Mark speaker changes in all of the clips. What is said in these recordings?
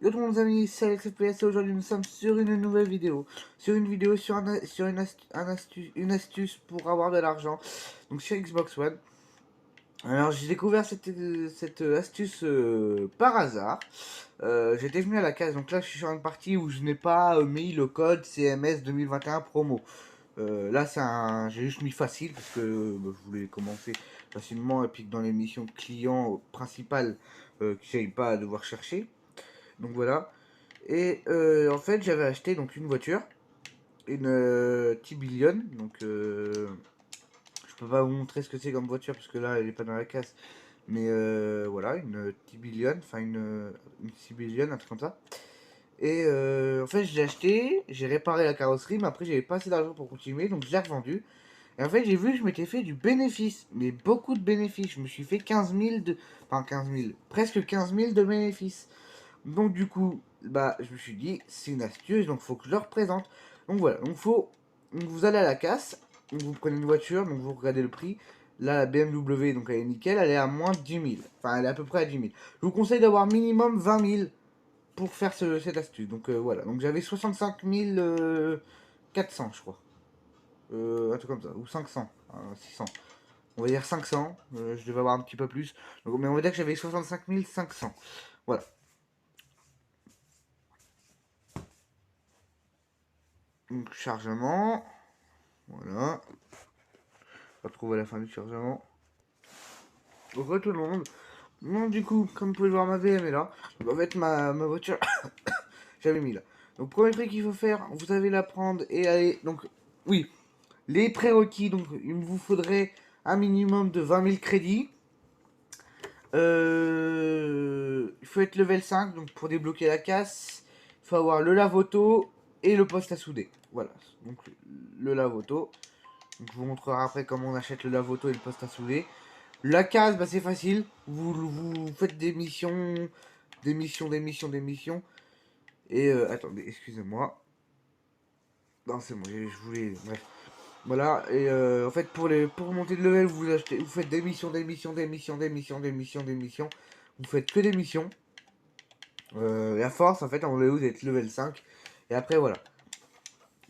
Speaker 1: Yo tout le monde les amis, c'est Alex FPS et aujourd'hui nous sommes sur une nouvelle vidéo. Sur une vidéo sur, une astuce pour avoir de l'argent. Donc sur Xbox One. Alors j'ai découvert cette astuce par hasard. J'étais venu à la case, donc là je suis sur une partie où je n'ai pas mis le code CMS 2021 promo. Là j'ai juste mis facile parce que je voulais commencer facilement et puis que dans les missions clients principales que j'avais pas à devoir chercher. Donc voilà. Et en fait, j'avais acheté donc une voiture, une Tibillion. Donc je peux pas vous montrer ce que c'est comme voiture parce que là, elle est pas dans la casse. Mais voilà, une Tibillion, enfin une Tibillion, un truc comme ça. Et en fait, je l'ai acheté, j'ai réparé la carrosserie, mais après, j'avais pas assez d'argent pour continuer, donc je l'ai revendu. Et en fait, j'ai vu que je m'étais fait du bénéfice, mais beaucoup de bénéfices. Je me suis fait 15 000 de. Enfin, 15 000, presque 15 000 de bénéfices. Donc du coup, bah, je me suis dit, c'est une astuce, donc faut que je le représente. Donc voilà, donc vous allez à la casse, donc vous prenez une voiture, donc vous regardez le prix. Là, la BMW, donc elle est nickel, elle est à moins de 10 000. Enfin, elle est à peu près à 10 000. Je vous conseille d'avoir minimum 20 000 pour faire cette astuce. Donc voilà, donc j'avais 65 400, je crois. Un truc comme ça, ou 500, 600. On va dire 500, je devais avoir un petit peu plus. Donc, mais on va dire que j'avais 65 500. Voilà. Donc chargement. Voilà. On retrouve à la fin du chargement. Re tout le monde. Donc du coup, comme vous pouvez le voir, ma VM est là. Donc en fait, ma voiture, j'avais mis là. Donc premier truc qu'il faut faire, vous savez la prendre et aller. Donc oui, les prérequis. Donc il vous faudrait un minimum de 20 000 crédits. Il faut être level 5 donc pour débloquer la casse. Il faut avoir le lave-auto et le poste à souder. Voilà. Donc le lave-auto. Donc, je vous montrerai après comment on achète le lave-auto et le poste à souder. La case, bah, c'est facile. Vous faites des missions, des missions, des missions, des missions. Et attendez, excusez-moi. Non, c'est bon, je voulais. Bref. Voilà, et en fait, pour monter de level, vous faites des missions, des missions, des missions, des missions, des missions, des missions. Vous faites que des missions. La force, en fait, en vous êtes level 5. Et après, voilà.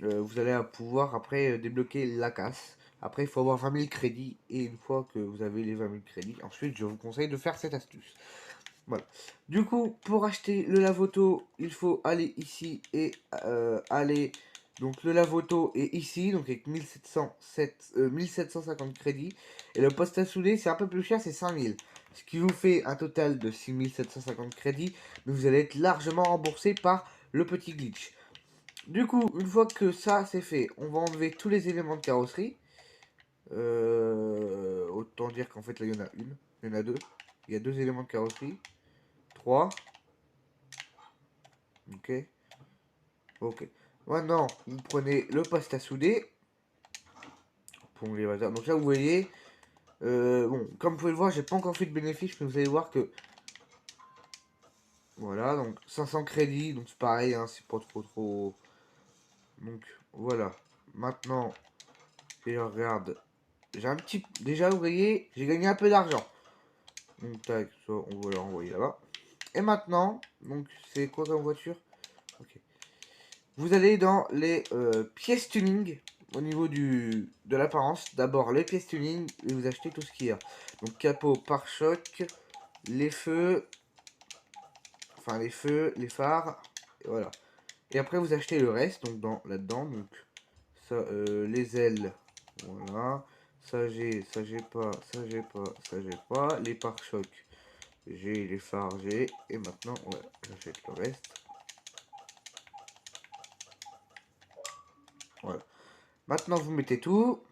Speaker 1: Vous allez pouvoir après débloquer la casse. Après, il faut avoir 20 000 crédits. Et une fois que vous avez les 20 000 crédits, ensuite, je vous conseille de faire cette astuce. Voilà. Du coup, pour acheter le lave-auto, il faut aller ici et aller. Donc, le lave-auto est ici, donc avec 1750 crédits. Et le poste à souder, c'est un peu plus cher, c'est 5000. Ce qui vous fait un total de 6750 crédits. Mais vous allez être largement remboursé par le petit glitch. Du coup, une fois que ça c'est fait, on va enlever tous les éléments de carrosserie. Autant dire qu'en fait là il y en a une, il y en a deux. Il y a deux éléments de carrosserie. Trois. Ok. Ok. Maintenant, vous prenez le poste à souder. Pour les bazars. Donc là vous voyez. Bon, comme vous pouvez le voir, j'ai pas encore fait de bénéfice, mais vous allez voir que. Voilà, donc 500 crédits, donc c'est pareil, hein, c'est pas trop. Donc voilà. Maintenant, si je regarde. J'ai un petit. Déjà, vous voyez, j'ai gagné un peu d'argent. Donc, tac, ça, on va le renvoyer là-bas. Et maintenant, donc, c'est quoi comme voiture? Ok. Vous allez dans les pièces tuning au niveau de l'apparence. D'abord, les pièces tuning et vous achetez tout ce qu'il y a. Donc, capot, pare-choc, les feux, enfin, les feux, les phares, et voilà. Et après, vous achetez le reste, donc, là-dedans. Donc, ça, les ailes, voilà. Ça, j'ai pas, ça, j'ai pas, ça, j'ai pas. Les pare-chocs. J'ai les phares, j'ai. Et maintenant, voilà, j'achète le reste. Voilà. Maintenant, vous mettez tout.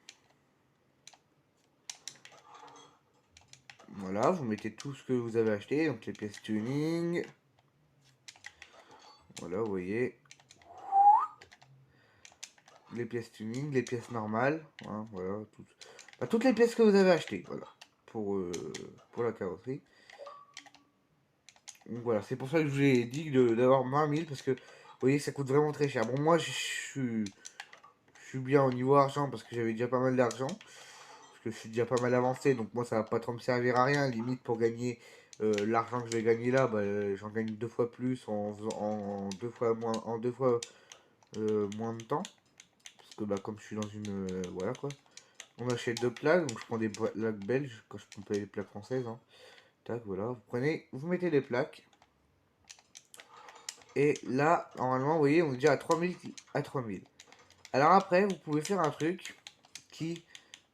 Speaker 1: Voilà, vous mettez tout ce que vous avez acheté. Donc, les pièces tuning. Voilà, vous voyez. Les pièces tuning, les pièces normales. Hein, voilà, toutes les pièces que vous avez achetées. Voilà. Pour la carrosserie. Donc, voilà, c'est pour ça que je vous ai dit d'avoir 20 000. Parce que, vous voyez, ça coûte vraiment très cher. Bon, moi, je suis bien au niveau argent parce que j'avais déjà pas mal d'argent. Parce que je suis déjà pas mal avancé, donc moi ça va pas trop me servir à rien, limite pour gagner l'argent que je vais gagner là, bah, j'en gagne 2 fois plus en 2 fois moins, moins de temps. Parce que bah, comme je suis dans une... voilà quoi. On achète 2 plaques, donc je prends des plaques belges quand je prends les plaques françaises. Hein. Tac, voilà. Vous prenez, vous mettez les plaques. Et là, normalement, vous voyez, on est déjà à 3000. Alors après, vous pouvez faire un truc qui...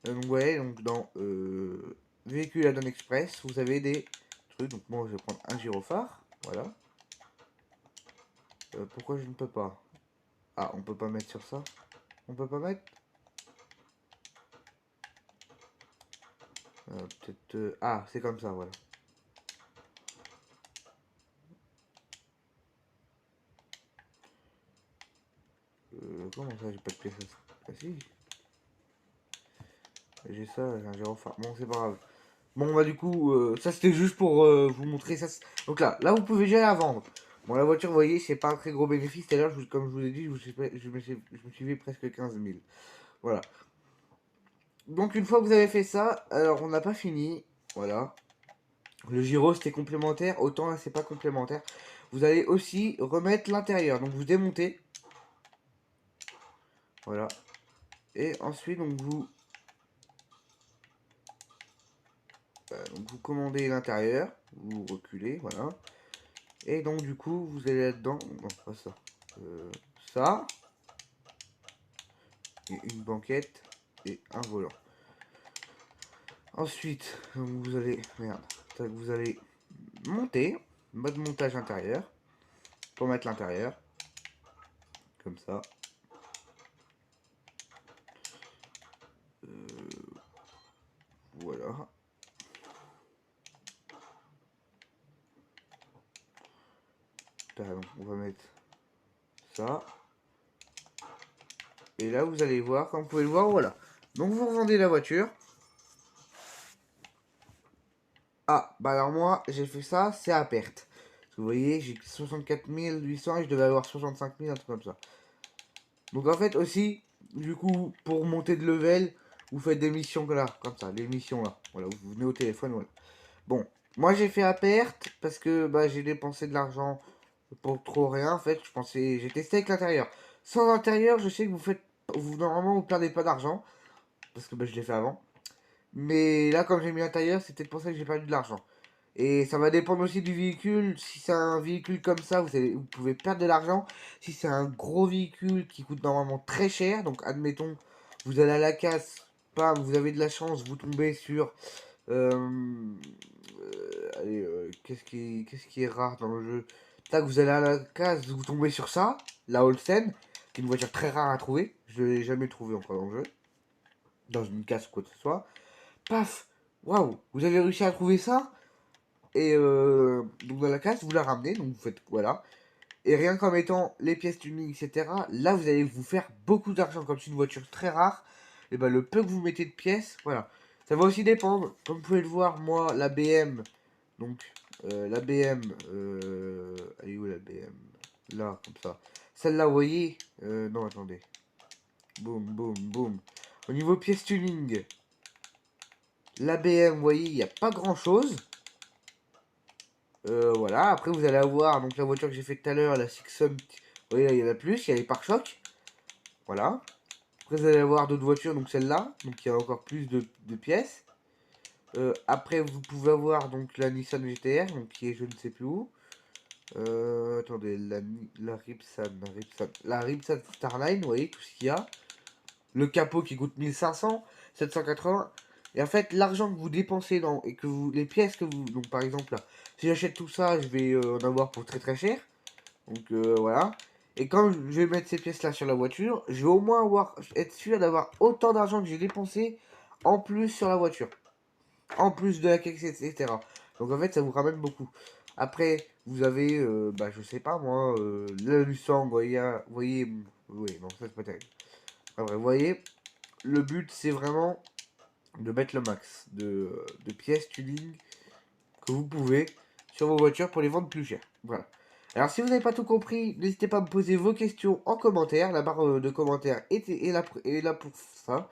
Speaker 1: donc vous voyez, donc dans véhicule à donne express, vous avez des trucs. Donc moi, je vais prendre un gyrophare. Voilà. Pourquoi je ne peux pas? Ah, on peut pas mettre sur ça. On peut pas mettre. Peut-être... ah, c'est comme ça, voilà. Comment ça, j'ai pas de pièces? Ah si. J'ai ça, j'ai un gyrophare. Bon, c'est pas grave. Bon, bah du coup, ça c'était juste pour vous montrer ça. Donc là, vous pouvez déjà la vendre. Bon, la voiture, vous voyez, c'est pas un très gros bénéfice. D'ailleurs, comme je vous ai dit, je me suis fait presque 15 000. Voilà. Donc une fois que vous avez fait ça, alors on n'a pas fini. Voilà. Le gyro c'était complémentaire, autant là c'est pas complémentaire. Vous allez aussi remettre l'intérieur. Donc vous démontez. Voilà. Et ensuite donc vous commandez l'intérieur. Vous reculez, voilà. Et donc du coup vous allez là-dedans. Non, pas ça. Ça. Et une banquette. Et un volant. Ensuite, vous allez. Merde. Vous allez monter. Mode montage intérieur. Pour mettre l'intérieur. Comme ça. Voilà. Donc, on va mettre ça. Et là, vous allez voir, comme vous pouvez le voir, voilà. Donc, vous revendez la voiture. Ah, bah alors moi, j'ai fait ça, c'est à perte. Parce que vous voyez, j'ai 64 800 et je devais avoir 65 000, un truc comme ça. Donc, en fait, aussi, du coup, pour monter de level, vous faites des missions là, comme ça, les missions là. Voilà, vous venez au téléphone, voilà. Bon, moi, j'ai fait à perte parce que bah, j'ai dépensé de l'argent pour trop rien. En fait, j'ai testé avec l'intérieur. Sans intérieur, je sais que normalement, vous perdez pas d'argent. Parce que bah, je l'ai fait avant. Mais là, comme j'ai mis l'intérieur, c'est peut-être pour ça que j'ai perdu de l'argent. Et ça va dépendre aussi du véhicule. Si c'est un véhicule comme ça, vous pouvez perdre de l'argent. Si c'est un gros véhicule qui coûte normalement très cher, donc admettons, vous allez à la casse, bam, vous avez de la chance, vous tombez sur... allez, qu'est-ce qui est rare dans le jeu? Tac, vous allez à la case, vous tombez sur ça, la Holsten, qui est une voiture très rare à trouver. Je ne l'ai jamais trouvé encore dans le jeu. Dans une case ou quoi que ce soit. Paf! Waouh! Vous avez réussi à trouver ça? Et donc dans la case, vous la ramenez, donc vous faites voilà. Et rien qu'en mettant les pièces tuning, etc., là vous allez vous faire beaucoup d'argent. Comme c'est une voiture très rare, et ben le peu que vous mettez de pièces, voilà. Ça va aussi dépendre. Comme vous pouvez le voir, moi, la BM, donc la BM, elle est où la BM? Là, comme ça. Celle-là, vous voyez, non, attendez. Boum, boum, boum. Au niveau pièces tuning, la BM, vous voyez, il n'y a pas grand-chose. Voilà, après vous allez avoir donc la voiture que j'ai fait tout à l'heure, la Sixon. Vous voyez, là, il y en a plus, il y a les pare-chocs. Voilà. Après, vous allez avoir d'autres voitures, donc celle-là, donc il y a encore plus de pièces. Après, vous pouvez avoir donc la Nissan GTR, donc qui est je ne sais plus où. Attendez, la Ripsan Starline, vous voyez tout ce qu'il y a. Le capot qui coûte 1500, 780. Et en fait, l'argent que vous dépensez et que les pièces que vous, donc par exemple là, si j'achète tout ça, je vais en avoir pour très très cher. Donc voilà. Et quand je vais mettre ces pièces là sur la voiture, je vais au moins être sûr d'avoir autant d'argent que j'ai dépensé en plus sur la voiture. En plus de la caisse, etc. Donc en fait, ça vous ramène beaucoup. Après, vous avez, bah je sais pas moi, le Mustang, vous voyez, oui, non, ça c'est pas terrible. Après, vous voyez, le but c'est vraiment de mettre le max de pièces tuning que vous pouvez sur vos voitures pour les vendre plus cher. Voilà. Alors si vous n'avez pas tout compris, n'hésitez pas à me poser vos questions en commentaire. La barre de commentaires est là pour ça.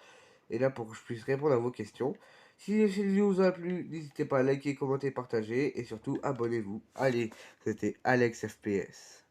Speaker 1: est là pour que je puisse répondre à vos questions. Si cette vidéo vous a plu, n'hésitez pas à liker, commenter, partager et surtout abonnez-vous. Allez, c'était Alex FPS.